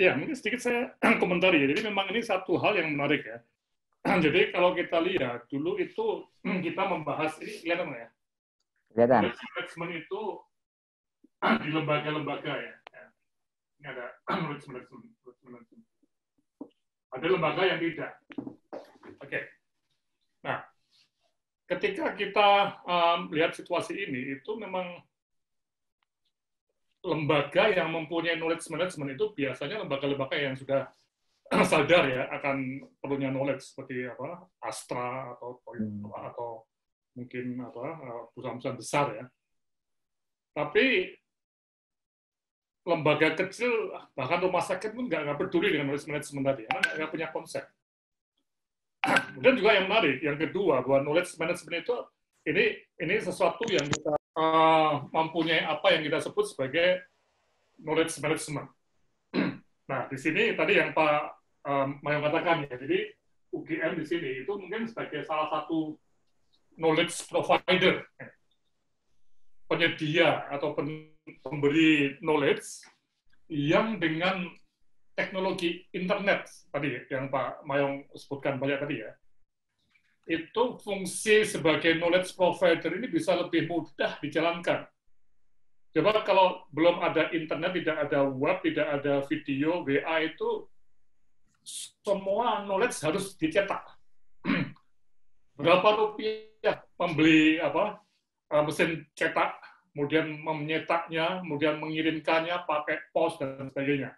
Ya, mungkin sedikit saya komentari. Jadi memang ini satu hal yang menarik ya. Jadi kalau kita lihat dulu itu kita membahas ini kelihatan nggak ya? Kelihatan. Knowledge management itu di lembaga-lembaga ya. Ini ada knowledge management. Ada lembaga yang tidak. Oke. Nah, ketika kita lihat situasi ini, itu memang lembaga yang mempunyai knowledge management itu biasanya lembaga-lembaga yang sudah sadar ya akan perlunya knowledge seperti apa Astra atau mungkin apa perusahaan-perusahaan besar ya. Tapi lembaga kecil bahkan rumah sakit pun nggak peduli dengan knowledge management tadi, karena nggak punya konsep. Kemudian juga yang menarik, yang kedua bahwa knowledge management itu ini sesuatu yang kita mempunyai apa yang kita sebut sebagai knowledge management. Nah di sini tadi yang Pak Mayo katakan ya, jadi UGM di sini itu mungkin sebagai salah satu knowledge provider, penyedia atau pemberi knowledge yang dengan teknologi internet tadi yang Pak Mayong sebutkan banyak tadi ya, itu fungsi sebagai knowledge provider ini bisa lebih mudah dijalankan. Coba kalau belum ada internet, tidak ada web, tidak ada video, WA itu semua knowledge harus dicetak. Berapa rupiah membeli mesin cetak, kemudian menyetaknya, kemudian mengirimkannya pakai pos dan sebagainya.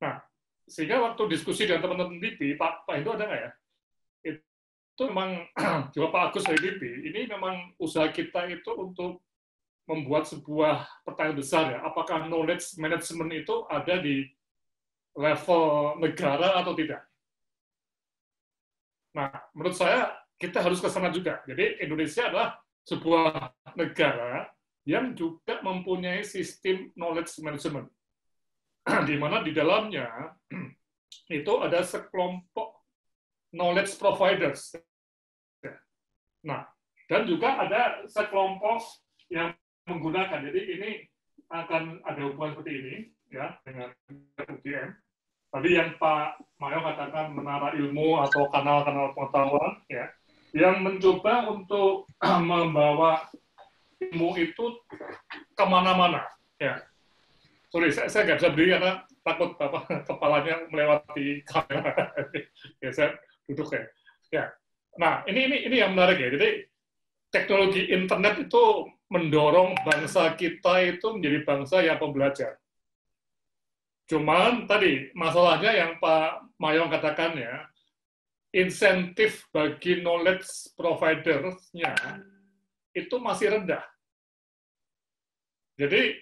Nah, sehingga waktu diskusi dengan teman-teman LIPI, Pak Indo ada nggak ya? Itu memang juga Pak Agus dari LIPI, ini memang usaha kita itu untuk membuat sebuah pertanyaan besar ya, apakah knowledge management itu ada di level negara atau tidak? Nah, menurut saya kita harus ke sana juga. Jadi Indonesia adalah sebuah negara yang juga mempunyai sistem knowledge management, di mana di dalamnya itu ada sekelompok knowledge providers. Nah, dan juga ada sekelompok yang menggunakan. Jadi ini akan ada hubungan seperti ini ya dengan UGM. Tadi yang Pak Mayo katakan menara ilmu atau kanal-kanal pengetahuan ya, yang mencoba untuk membawa ilmu itu kemana-mana ya. Sorry, saya nggak bisa berdiri karena takut kepalanya melewati kamera. Ya, saya duduk ya. Ya. Nah, ini yang menarik ya. Jadi teknologi internet itu mendorong bangsa kita itu menjadi bangsa yang pembelajar. Cuman tadi masalahnya yang Pak Mayong katakan ya, insentif bagi knowledge provider-nya itu masih rendah. Jadi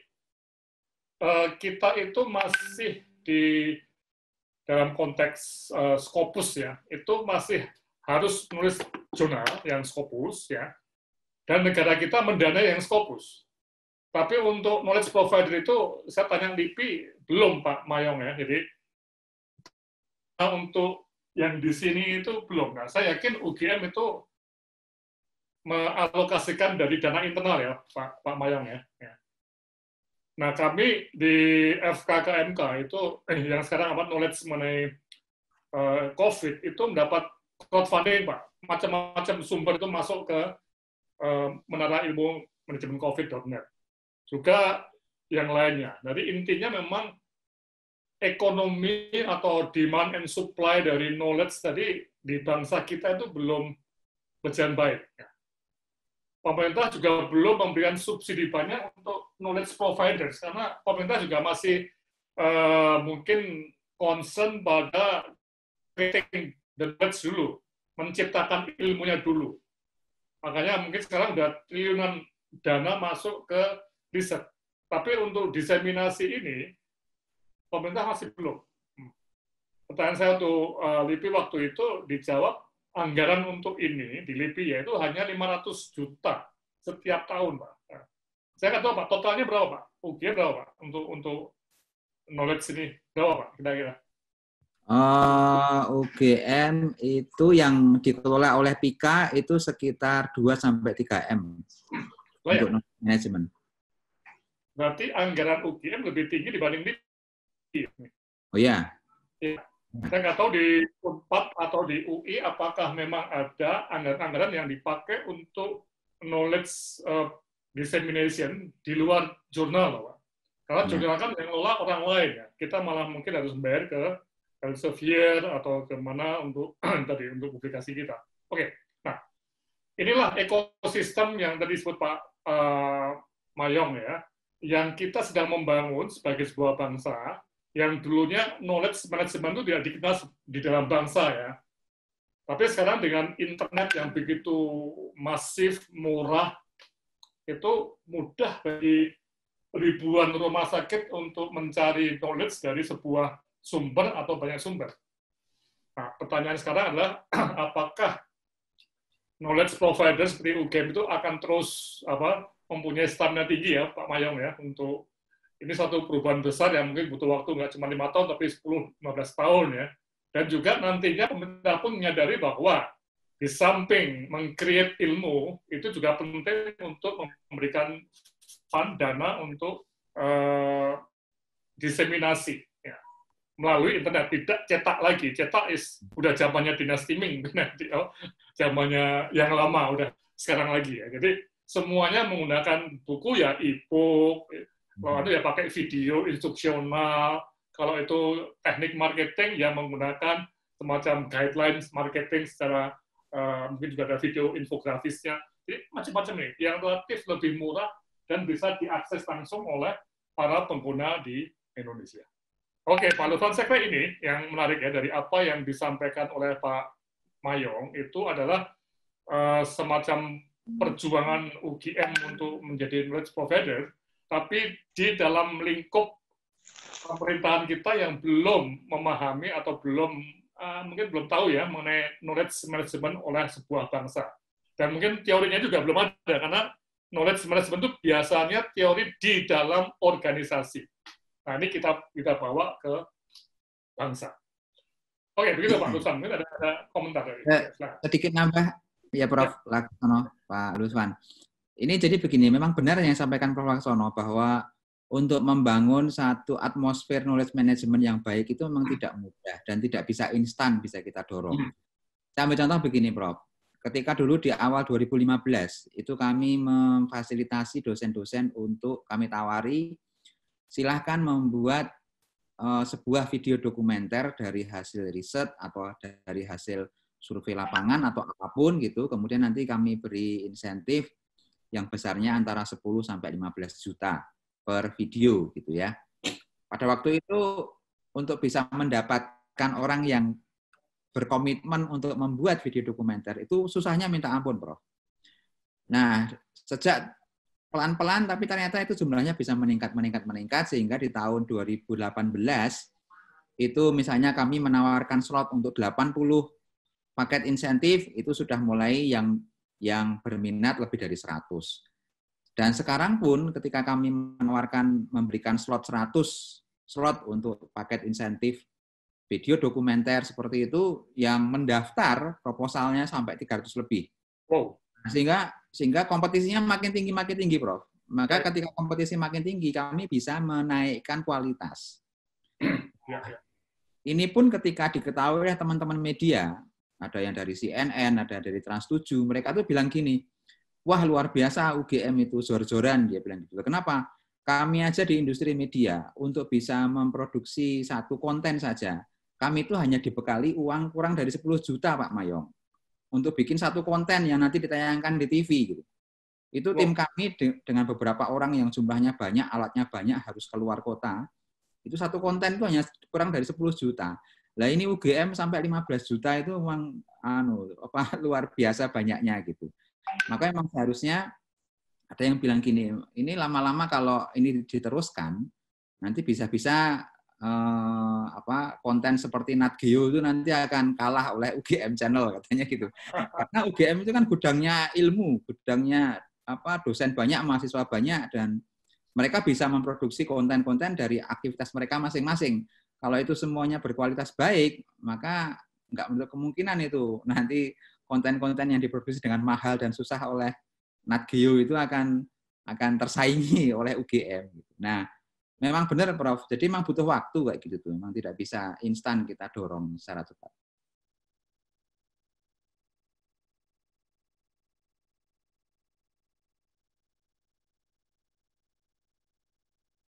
kita itu masih di dalam konteks Scopus ya, itu masih harus menulis jurnal yang Scopus ya, dan negara kita mendanai yang Scopus. Tapi untuk knowledge provider itu saya tanya LIPI belum Pak Mayong ya, jadi untuk yang di sini itu belum. Nah, saya yakin UGM itu mengalokasikan dari dana internal ya Pak Mayong ya. Nah, kami di FKKMK itu yang sekarang knowledge mengenai COVID itu mendapat crowdfunding Pak. Macam-macam sumber itu masuk ke menara ilmu manajemen COVID.net. Juga yang lainnya. Jadi intinya memang ekonomi atau demand and supply dari knowledge tadi di bangsa kita itu belum berjalan baik. Pemerintah juga belum memberikan subsidi banyak untuk knowledge providers karena pemerintah juga masih mungkin concern pada creating the knowledge dulu, menciptakan ilmunya dulu. Makanya mungkin sekarang udah triliunan dana masuk ke riset. Tapi untuk diseminasi ini, pemerintah masih belum. Pertanyaan saya untuk LIPI waktu itu dijawab, anggaran untuk ini di LIPI yaitu hanya 500 juta setiap tahun, Pak. Saya nggak tahu, Pak, totalnya berapa, Pak? UGM berapa, Pak? Untuk knowledge ini, berapa, Pak, kira-kira? UGM itu yang dikelola oleh PIKA itu sekitar 2-3 M untuk manajemen. Berarti anggaran UGM lebih tinggi dibanding LIPI. Oh ya. Ya. Saya nggak tahu di Unpad atau di UI apakah memang ada anggaran-anggaran yang dipakai untuk knowledge dissemination di luar jurnal, Pak. Karena jurnal kan yang ngelola orang lain ya. Kita malah mungkin harus bayar ke Elsevier atau kemana untuk tadi untuk publikasi kita. Oke, nah inilah ekosistem yang tadi disebut Pak Mayong ya, yang kita sedang membangun sebagai sebuah bangsa. Yang dulunya knowledge management itu tidak dikenal di dalam bangsa ya. Tapi sekarang dengan internet yang begitu masif, murah, itu mudah bagi ribuan rumah sakit untuk mencari knowledge dari sebuah sumber atau banyak sumber. Nah, pertanyaan sekarang adalah apakah knowledge provider seperti UGM itu akan terus mempunyai stamina tinggi ya, Pak Mayong ya, untuk ini satu perubahan besar yang mungkin butuh waktu nggak cuma 5 tahun, tapi 10-15 tahun ya. Dan juga nantinya pemerintah pun menyadari bahwa di samping meng-create ilmu, itu juga penting untuk memberikan fund, dana untuk diseminasi ya, melalui internet, tidak cetak lagi. Cetak udah zamannya dinasti Ming, zamannya yang lama, udah sekarang lagi ya. Jadi semuanya menggunakan buku ya, e-book, kalau itu ya pakai video instruksional, kalau itu teknik marketing ya menggunakan semacam guidelines marketing secara mungkin juga ada video infografisnya. Jadi macam-macam nih, yang relatif lebih murah dan bisa diakses langsung oleh para pengguna di Indonesia. Oke, Pak Lutfi, saya kira ini yang menarik ya dari apa yang disampaikan oleh Pak Mayong itu adalah semacam perjuangan UGM untuk menjadi knowledge provider, tapi di dalam lingkup pemerintahan kita yang belum memahami atau mungkin belum tahu ya mengenai knowledge management oleh sebuah bangsa. Dan mungkin teorinya juga belum ada, karena knowledge management itu biasanya teori di dalam organisasi. Nah, ini kita bawa ke bangsa. Oke, begitu Pak Luswan. Mungkin ada komentar dari sedikit nambah ya Prof. Laksono, Pak Luswan. Ini jadi begini, memang benar yang disampaikan Prof. Laksono bahwa untuk membangun satu atmosfer knowledge management yang baik itu memang tidak mudah dan tidak bisa instan bisa kita dorong. Saya ambil contoh begini, Prof. Ketika dulu di awal 2015, itu kami memfasilitasi dosen-dosen untuk kami tawari, silahkan membuat sebuah video dokumenter dari hasil riset atau dari hasil survei lapangan atau apapun gitu, kemudian nanti kami beri insentif yang besarnya antara 10 sampai 15 juta per video gitu ya. Pada waktu itu untuk bisa mendapatkan orang yang berkomitmen untuk membuat video dokumenter itu susahnya minta ampun, Prof. Nah, sejak pelan-pelan tapi ternyata itu jumlahnya bisa meningkat sehingga di tahun 2018 itu misalnya kami menawarkan slot untuk 80 paket insentif, itu sudah mulai yang berminat lebih dari 100. Dan sekarang pun ketika kami memberikan slot 100 slot untuk paket insentif video dokumenter seperti itu, yang mendaftar proposalnya sampai 300 lebih. Wow. Sehingga kompetisinya makin tinggi, Prof. Maka ketika kompetisi makin tinggi, kami bisa menaikkan kualitas. Ini pun ketika diketahui oleh teman-teman media, ada yang dari CNN, ada dari Trans7, mereka tuh bilang gini, wah luar biasa UGM itu jor-joran, dia bilang gitu. Kenapa? Kami aja di industri media, untuk bisa memproduksi satu konten saja, kami itu hanya dibekali uang kurang dari 10 juta, Pak Mayong. Untuk bikin satu konten yang nanti ditayangkan di TV. Gitu. Itu tim kami dengan beberapa orang yang jumlahnya banyak, alatnya banyak, harus keluar kota. Itu satu konten itu hanya kurang dari 10 juta. Lah ini UGM sampai 15 juta itu memang luar biasa banyaknya gitu. Maka memang seharusnya ada yang bilang gini, ini lama-lama kalau ini diteruskan, nanti bisa-bisa konten seperti Nat Geo itu nanti akan kalah oleh UGM Channel katanya gitu. Karena UGM itu kan gudangnya ilmu, gudangnya dosen banyak, mahasiswa banyak, dan mereka bisa memproduksi konten-konten dari aktivitas mereka masing-masing. Kalau itu semuanya berkualitas baik, maka nggak menutup kemungkinan itu nanti konten-konten yang diproduksi dengan mahal dan susah oleh Nat Geo itu akan tersaingi oleh UGM. Nah, Memang benar, Prof. Jadi memang butuh waktu kayak gitu tuh. Memang tidak bisa instan kita dorong secara cepat.